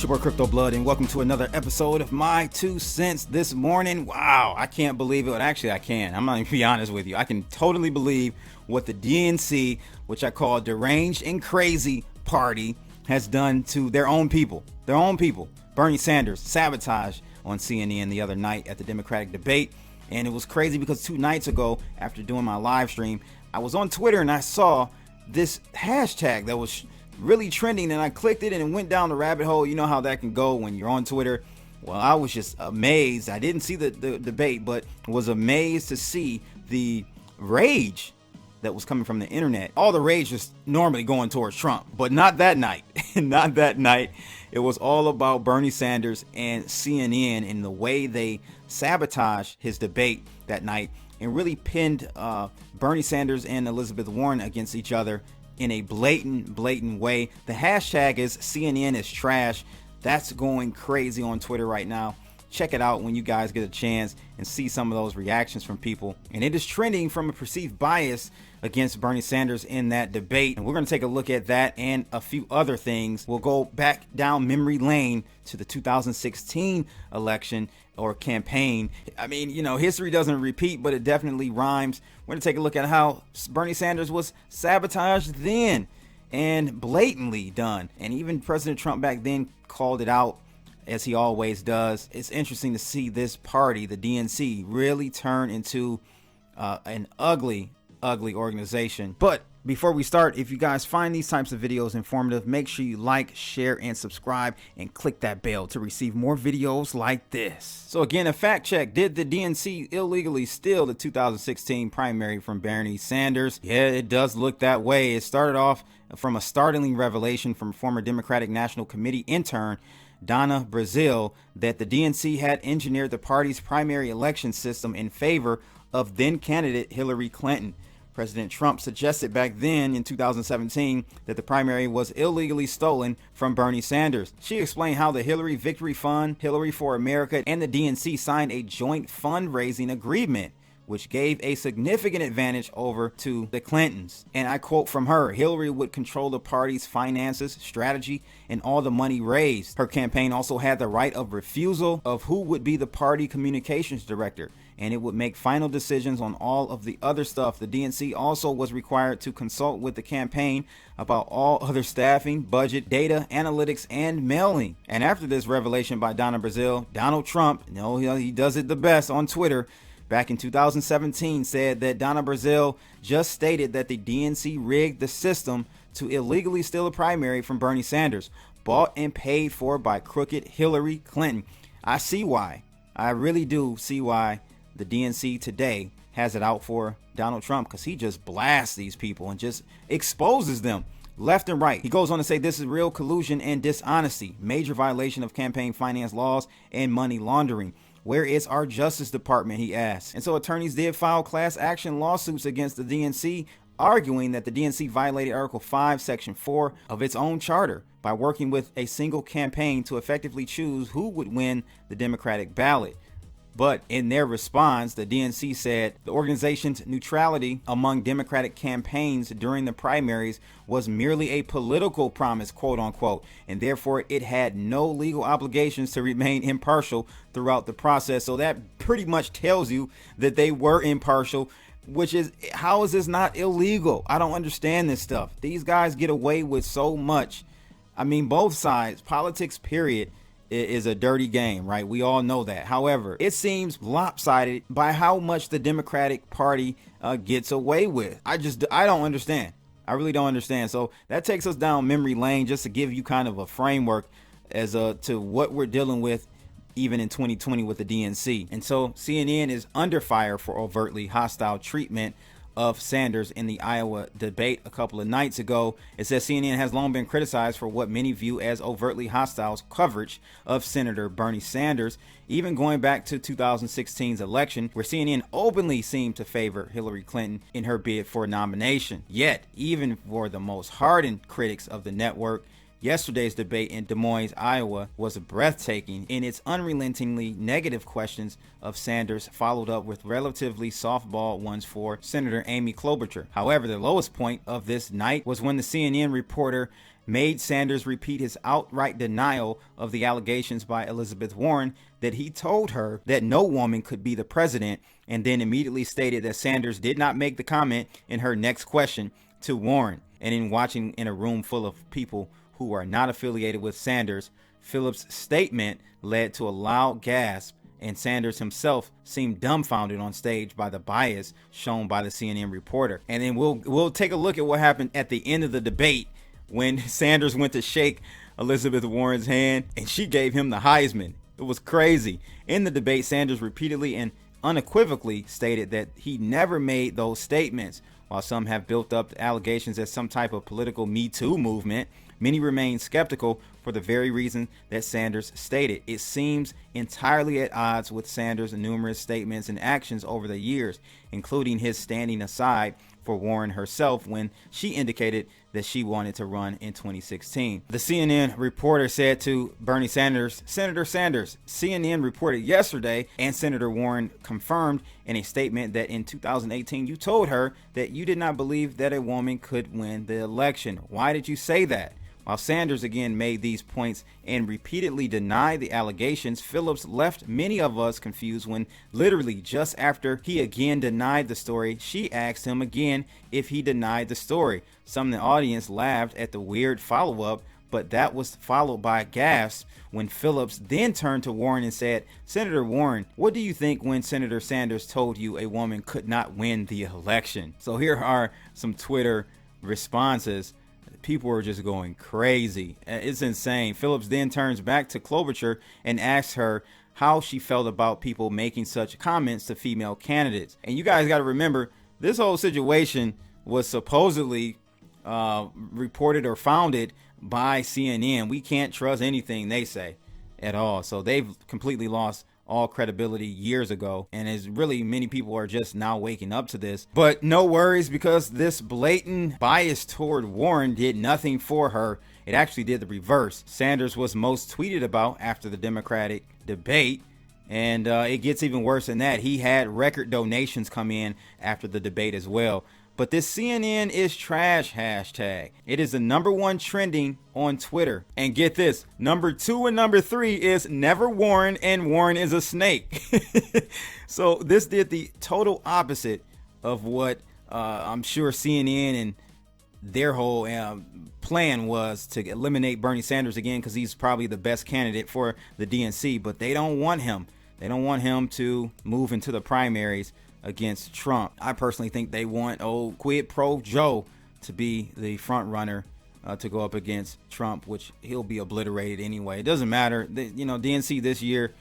It's your boy Crypto Blood, and welcome to another episode of My 2 Cents this morning. Wow, I can't believe it. Actually, I can. I'm not even be honest with you. I can totally believe what the DNC, which I call deranged and crazy party, has done to their own people. Their own people. Bernie Sanders sabotage on CNN the other night at the Democratic debate. And it was crazy because 2 nights ago, after doing my live stream, I was on Twitter and I saw this hashtag that was really trending, and I clicked it and it went down the rabbit hole. You know how that can go when you're on Twitter. Well, I was just amazed. I didn't see the debate, but was amazed to see the rage that was coming from the internet. All the rage was normally going towards Trump, but not that night. Not that night. It was all about Bernie Sanders and CNN and the way they sabotaged his debate that night and really pinned Bernie Sanders and Elizabeth Warren against each other in a blatant way. The hashtag is CNN is trash. That's going crazy on Twitter right now. Check it out when you guys get a chance and see some of those reactions from people. And it is trending from a perceived bias against Bernie Sanders in that debate. And we're going to take a look at that and a few other things. We'll go back down memory lane to the 2016 election or campaign. I mean, you know, history doesn't repeat, but it definitely rhymes. We're going to take a look at how Bernie Sanders was sabotaged then and blatantly done. And even President Trump back then called it out, as he always does. It's interesting to see this party, the DNC, really turn into an ugly organization. But before we start, if you guys find these types of videos informative, make sure you like, share, and subscribe, and click that bell to receive more videos like this. So again, a fact check. Did the DNC illegally steal the 2016 primary from Bernie Sanders? Yeah, it does look that way. It started off from a startling revelation from former Democratic National Committee intern Donna Brazile that the DNC had engineered the party's primary election system in favor of then candidate Hillary Clinton. President Trump suggested back then in 2017 that the primary was illegally stolen from Bernie Sanders. She explained how the Hillary Victory Fund, Hillary for America, and the DNC signed a joint fundraising agreement, which gave a significant advantage over to the Clintons. And I quote from her, Hillary would control the party's finances, strategy, and all the money raised. Her campaign also had the right of refusal of who would be the party communications director, and it would make final decisions on all of the other stuff. The DNC also was required to consult with the campaign about all other staffing, budget, data, analytics, and mailing. And after this revelation by Donna Brazile, Donald Trump, he does it the best on Twitter, back in 2017 said that Donna Brazile just stated that the DNC rigged the system to illegally steal a primary from Bernie Sanders, bought and paid for by crooked Hillary Clinton. I see why. I really do see why the DNC today has it out for Donald Trump, because he just blasts these people and just exposes them left and right. He goes on to say this is real collusion and dishonesty, major violation of campaign finance laws and money laundering. Where is our Justice Department, he asked. And so attorneys did file class action lawsuits against the DNC, arguing that the DNC violated Article 5, Section 4 of its own charter by working with a single campaign to effectively choose who would win the Democratic ballot. But in their response, the DNC said the organization's neutrality among Democratic campaigns during the primaries was merely a political promise, quote unquote, and therefore it had no legal obligations to remain impartial throughout the process. So that pretty much tells you that they were impartial, which is, how is this not illegal? I don't understand this stuff. These guys get away with so much. I mean, both sides, politics, period, is a dirty game, right? We all know that. However, it seems lopsided by how much the Democratic Party gets away with. I don't understand. I really don't understand. So that takes us down memory lane, just to give you kind of a framework as to what we're dealing with even in 2020 with the DNC. And so CNN is under fire for overtly hostile treatment of Sanders in the Iowa debate a couple of nights ago. It says CNN has long been criticized for what many view as overtly hostile coverage of Senator Bernie Sanders, even going back to 2016's election, where CNN openly seemed to favor Hillary Clinton in her bid for nomination. Yet, even for the most hardened critics of the network, Yesterday's debate in Des Moines, Iowa was breathtaking in its unrelentingly negative questions of Sanders, followed up with relatively softball ones for Senator Amy Klobuchar. However, the lowest point of this night was when the CNN reporter made Sanders repeat his outright denial of the allegations by Elizabeth Warren that he told her that no woman could be the president, and then immediately stated that Sanders did not make the comment in her next question to Warren. And in watching in a room full of people who are not affiliated with Sanders, Phillips' statement led to a loud gasp, and Sanders himself seemed dumbfounded on stage by the bias shown by the CNN reporter. And then we'll take a look at what happened at the end of the debate when Sanders went to shake Elizabeth Warren's hand and she gave him the Heisman. It was crazy. In the debate, Sanders repeatedly and unequivocally stated that he never made those statements. While some have built up the allegations as some type of political Me Too movement, many remain skeptical for the very reason that Sanders stated. It seems entirely at odds with Sanders' numerous statements and actions over the years, including his standing aside for Warren herself when she indicated that she wanted to run in 2016. The CNN reporter said to Bernie Sanders, "Senator Sanders, CNN reported yesterday, and Senator Warren confirmed in a statement that in 2018 you told her that you did not believe that a woman could win the election. Why did you say that?" While Sanders again made these points and repeatedly denied the allegations, Phillips left many of us confused when literally just after he again denied the story, she asked him again if he denied the story. Some in the audience laughed at the weird follow-up, but that was followed by gasps when Phillips then turned to Warren and said, "Senator Warren, what do you think when Senator Sanders told you a woman could not win the election?" So here are some Twitter responses. People are just going crazy. It's insane. Phillips then turns back to Klobuchar and asks her how she felt about people making such comments to female candidates. And you guys got to remember, this whole situation was supposedly reported or founded by CNN. We can't trust anything they say at all. So they've completely lost all credibility years ago, and as really many people are just now waking up to this. But no worries, because this blatant bias toward Warren did nothing for her. It actually did the reverse. Sanders was most tweeted about after the Democratic debate, and it gets even worse than that. He had record donations come in after the debate as well. But this CNN is trash hashtag, it is the #1 trending on Twitter. And get this, #2 and #3 is never Warren and Warren is a snake. So this did the total opposite of what I'm sure CNN and their whole plan was, to eliminate Bernie Sanders again, because he's probably the best candidate for the DNC. But they don't want him. They don't want him to move into the primaries against Trump. I personally think they want old Quid Pro Joe to be the front runner to go up against Trump, which he'll be obliterated anyway. It doesn't matter. DNC this year,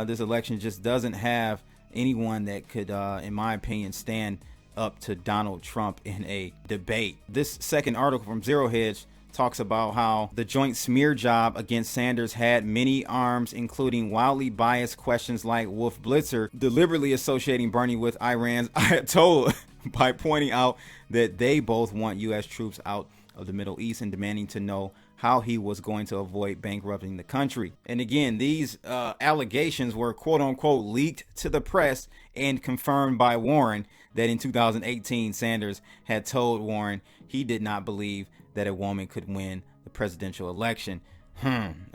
this election just doesn't have anyone that could, in my opinion, stand up to Donald Trump in a debate. This second article from Zero Hedge talks about how the joint smear job against Sanders had many arms, including wildly biased questions like Wolf Blitzer deliberately associating Bernie with Iran's Ayatollah by pointing out that they both want U.S. troops out of the Middle East and demanding to know how he was going to avoid bankrupting the country. And again, these allegations were quote unquote leaked to the press and confirmed by Warren that in 2018 Sanders had told Warren he did not believe that a woman could win the presidential election.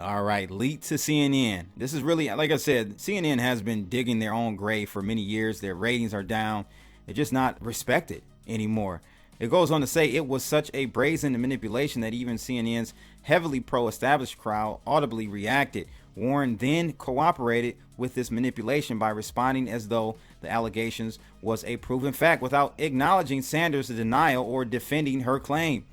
All right, leaked to CNN. This is really, like I said, CNN has been digging their own grave for many years. Their ratings are down. They're just not respected anymore. It goes on to say it was such a brazen manipulation that even CNN's heavily pro-established crowd audibly reacted. Warren then cooperated with this manipulation by responding as though the allegations was a proven fact without acknowledging Sanders' denial or defending her claim.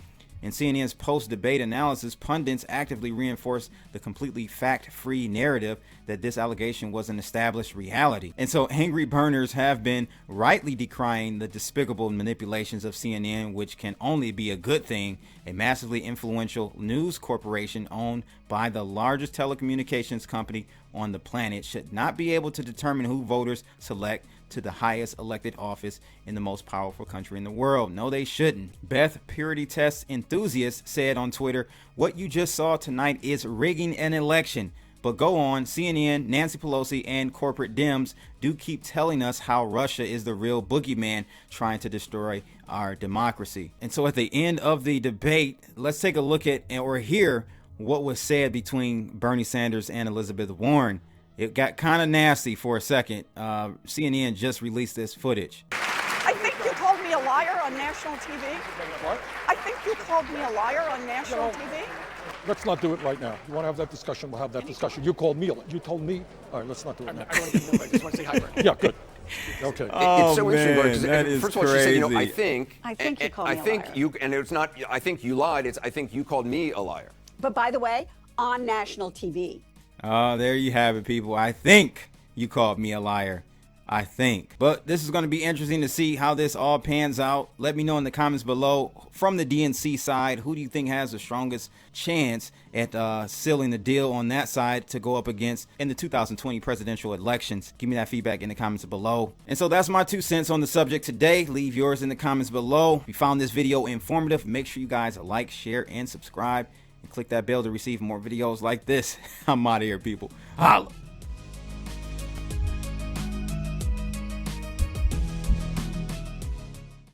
In CNN's post-debate analysis, pundits actively reinforced the completely fact-free narrative that this allegation was an established reality. And so angry burners have been rightly decrying the despicable manipulations of CNN, which can only be a good thing a massively influential news corporation owned by the largest telecommunications company on the planet, should not be able to determine who voters select to the highest elected office in the most powerful country in the world. No, they shouldn't. Beth, purity test enthusiast, said on Twitter, "What you just saw tonight is rigging an election. But go on, CNN, Nancy Pelosi, and corporate Dems do keep telling us how Russia is the real boogeyman trying to destroy our democracy." And so at the end of the debate, let's take a look at or hear what was said between Bernie Sanders and Elizabeth Warren. It got kind of nasty for a second. CNN just released this footage. I think you called me a liar on national TV. What? I think you called me a liar on national TV. Let's not do it right now. You want to have that discussion? We'll have that discussion. You called me. You told me. All right, let's not do it now. I just want to say hi, Bernie. Yeah, good. Okay. It's so interesting, Bernie, 'cause that is first of all, she said, crazy. I think you called me a liar. and it's not, I think you lied, it's, I think you called me a liar. But by the way, on national TV. There you have it, people. I think you called me a liar. I think. But this is going to be interesting to see how this all pans out. Let me know in the comments below, from the DNC side, who do you think has the strongest chance at sealing the deal on that side to go up against in the 2020 presidential elections? Give me that feedback in the comments below. And so that's my 2 cents on the subject today. Leave yours in the comments below. If you found this video informative, make sure you guys like, share, and subscribe. And click that bell to receive more videos like this. I'm out of here, people. Holla.